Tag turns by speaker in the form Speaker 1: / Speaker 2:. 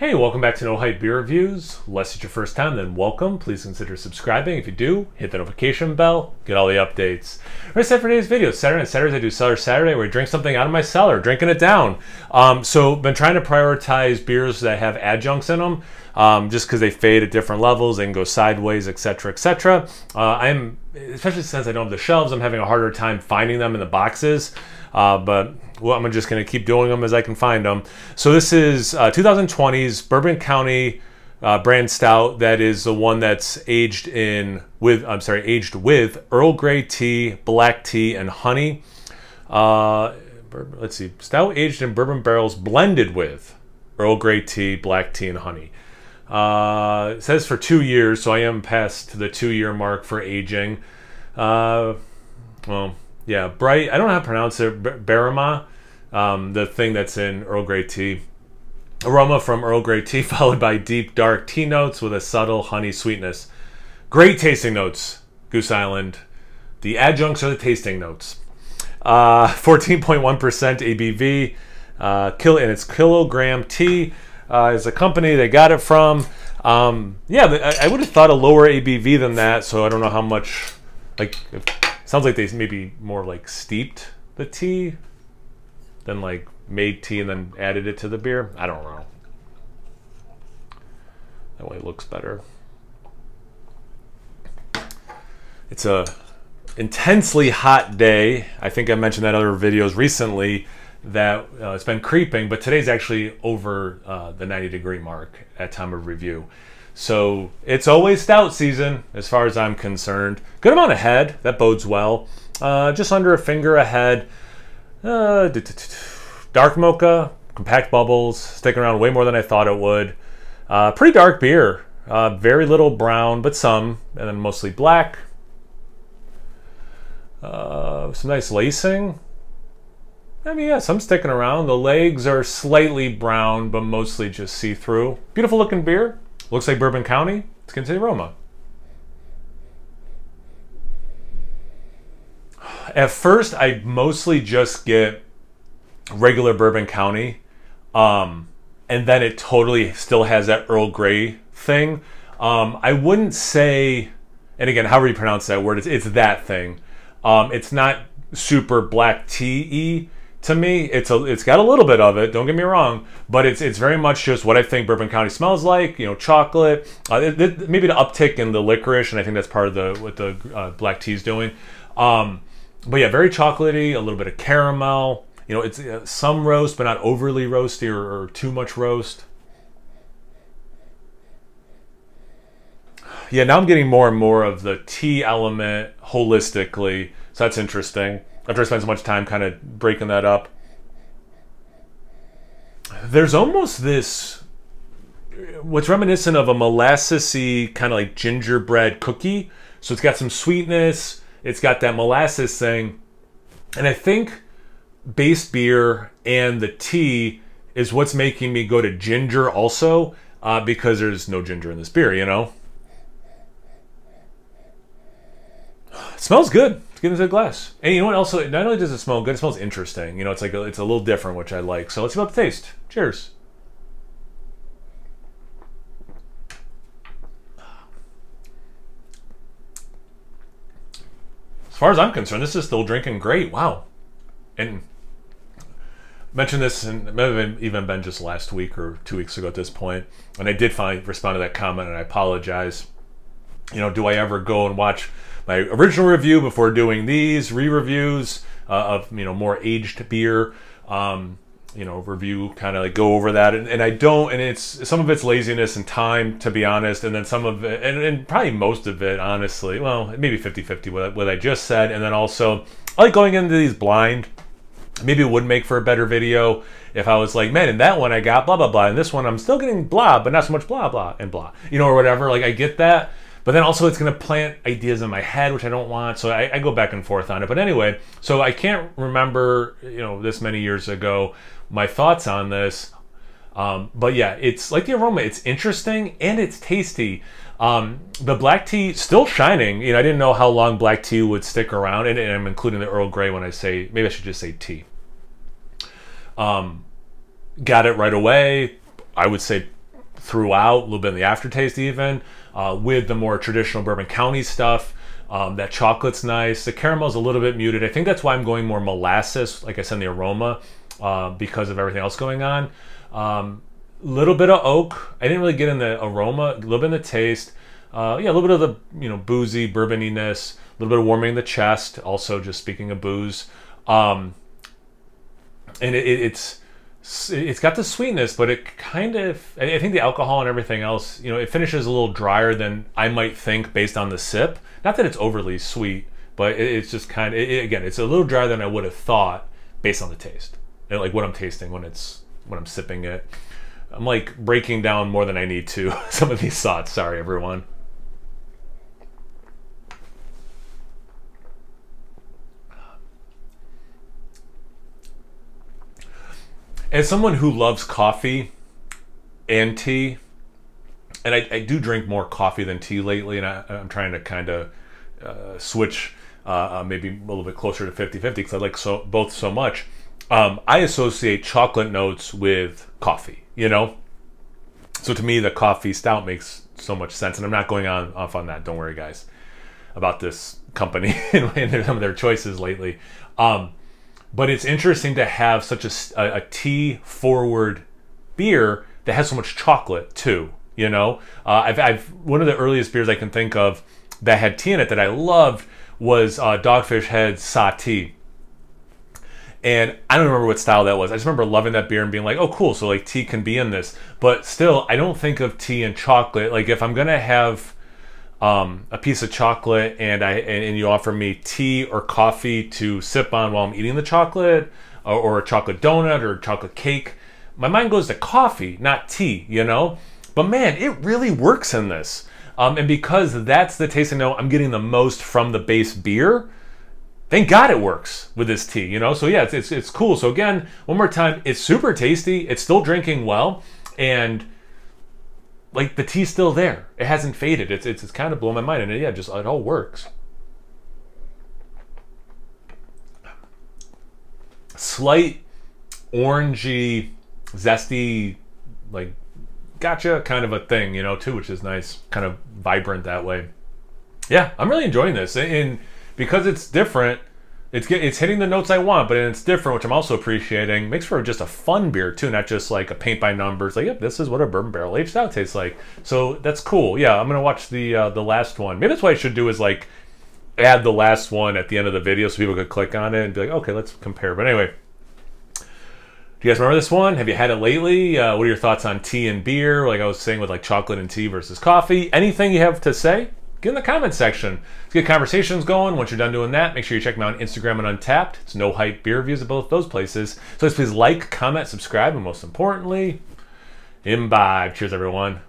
Speaker 1: Hey, welcome back to No Hype Beer Reviews. Unless it's your first time, then welcome. Please consider subscribing. If you do, hit the notification bell, get all the updates. We're set for today's video. Saturday and Saturdays I do Cellar Saturday where I drink something out of my cellar, drinking it down. So been trying to prioritize beers that have adjuncts in them, just because they fade at different levels, they can go sideways, etc., etc. Especially since I don't have the shelves, I'm having a harder time finding them in the boxes. But well, I'm just going to keep doing them as I can find them. So this is 2020's Bourbon County brand stout. That is the one that's aged with Earl Grey tea, black tea, and honey. Let's see, stout aged in bourbon barrels blended with Earl Grey tea, black tea, and honey. It says for 2 years, so I am past the 2-year mark for aging. Well, yeah, bright. I don't know how to pronounce it. Barama, the thing that's in Earl Grey tea. Aroma from Earl Grey tea, followed by deep, dark tea notes with a subtle honey sweetness. Great tasting notes, Goose Island. The adjuncts are the tasting notes. 14.1% ABV, and it's kilogram tea. Is a company they got it from. Yeah, I would have thought a lower ABV than that, so I don't know how much, like, sounds like they maybe more like steeped the tea than like made tea and then added it to the beer. I don't know. That way it looks better. It's a intensely hot day. I think I mentioned that in other videos recently that it's been creeping, but today's actually over the 90-degree mark at time of review. So it's always stout season as far as I'm concerned. Good amount ahead, that bodes well. Just under a finger ahead. Dark mocha, compact bubbles, sticking around way more than I thought it would. Pretty dark beer. Very little brown, but some, and then mostly black. Some nice lacing. I mean, yeah, some sticking around. The legs are slightly brown, but mostly just see-through. Beautiful looking beer. Looks like Bourbon County. Let's get into the aroma. At first, I mostly just get regular Bourbon County. And then it totally still has that Earl Grey thing. I wouldn't say, and again, however you pronounce that word, it's that thing. It's not super black tea-y. To me, it's got a little bit of it. Don't get me wrong, but it's very much just what I think Bourbon County smells like. You know, chocolate. Maybe the uptick in the licorice, and I think that's part of what the black tea is doing. But yeah, very chocolatey. A little bit of caramel. You know, it's some roast, but not overly roasty or too much roast. Yeah, now I'm getting more and more of the tea element holistically, so that's interesting. After I spend so much time kind of breaking that up. There's almost this, what's reminiscent of a molasses-y, kind of like gingerbread cookie. So it's got some sweetness, it's got that molasses thing. And I think base beer and the tea is what's making me go to ginger also, because there's no ginger in this beer, you know? It smells good. Get into the glass. And you know what? Also, not only does it smell good, it smells interesting. You know, it's like it's a little different, which I like. So let's see about the taste. Cheers. As far as I'm concerned, this is still drinking great. Wow. And I mentioned this, and it may have even been just last week or 2 weeks ago at this point. And I did respond to that comment, and I apologize. You know, do I ever go and watch my original review before doing these re-reviews of, you know, more aged beer, you know, review, kind of like go over that, and I don't, and it's some of it's laziness and time, to be honest, and then some of it, and probably most of it, honestly, well, maybe 50-50 what I just said, and then also I like going into these blind. Maybe it would make for a better video if I was like, man, in that one I got blah blah blah, and this one I'm still getting blah, but not so much blah blah and blah, you know, or whatever. Like, I get that. But then also it's going to plant ideas in my head, which I don't want. So I go back and forth on it. But anyway, so I can't remember, you know, this many years ago, my thoughts on this. But yeah, it's like the aroma. It's interesting and it's tasty. The black tea still shining. You know, I didn't know how long black tea would stick around. And I'm including the Earl Grey when I say, maybe I should just say tea. Got it right away. I would say throughout, a little bit in the aftertaste even, with the more traditional Bourbon County stuff. That chocolate's nice. The caramel's a little bit muted. I think that's why I'm going more molasses, like I said, in the aroma, because of everything else going on. Little bit of oak. I didn't really get in the aroma, a little bit in the taste. Yeah, a little bit of the, you know, boozy, bourboniness, a little bit of warming in the chest. Also, just speaking of booze. And it's got the sweetness, but it kind of, I think the alcohol and everything else, you know, it finishes a little drier than I might think based on the sip. Not that it's overly sweet, but it's just kind of, again, it's a little drier than I would have thought based on the taste. And like what I'm tasting when I'm sipping it. I'm like breaking down more than I need to some of these thoughts. Sorry, everyone. As someone who loves coffee and tea, and I do drink more coffee than tea lately, and I'm trying to kind of switch maybe a little bit closer to 50-50 because I like both so much. I associate chocolate notes with coffee, you know? So to me, the coffee stout makes so much sense, and I'm not going off on that. Don't worry, guys, about this company and some of their choices lately. But it's interesting to have such a tea-forward beer that has so much chocolate too. You know, one of the earliest beers I can think of that had tea in it that I loved was Dogfish Head's Sa-Tea. And I don't remember what style that was. I just remember loving that beer and being like, oh, cool. So like tea can be in this. But still, I don't think of tea and chocolate. Like if I'm going to have a piece of chocolate and you offer me tea or coffee to sip on while I'm eating the chocolate, or a chocolate donut or chocolate cake, my mind goes to coffee, not tea, you know? But man, it really works in this. And because that's the taste I know I'm getting the most from the base beer, thank God it works with this tea, you know? So yeah, it's cool. So again, one more time, it's super tasty. It's still drinking well. And like the tea's still there. It hasn't faded. It's kind of blowing my mind. And yeah, just it all works. Slight orangey, zesty, like gotcha kind of a thing, you know, too, which is nice, kind of vibrant that way. Yeah, I'm really enjoying this, and because it's different, it's hitting the notes I want, but it's different, which I'm also appreciating. Makes for just a fun beer too, not just like a paint by numbers. Like, yep, this is what a bourbon barrel aged stout tastes like. So that's cool. Yeah, I'm gonna watch the last one. Maybe that's what I should do is like add the last one at the end of the video so people could click on it and be like, okay, let's compare. But anyway. Do you guys remember this one? Have you had it lately? What are your thoughts on tea and beer? Like I was saying with like chocolate and tea versus coffee. Anything you have to say? Get in the comment section. Let's get conversations going. Once you're done doing that, make sure you check me out on Instagram and Untapped. It's No Hype Beer Reviews at both those places. So please like, comment, subscribe, and most importantly, imbibe. Cheers, everyone.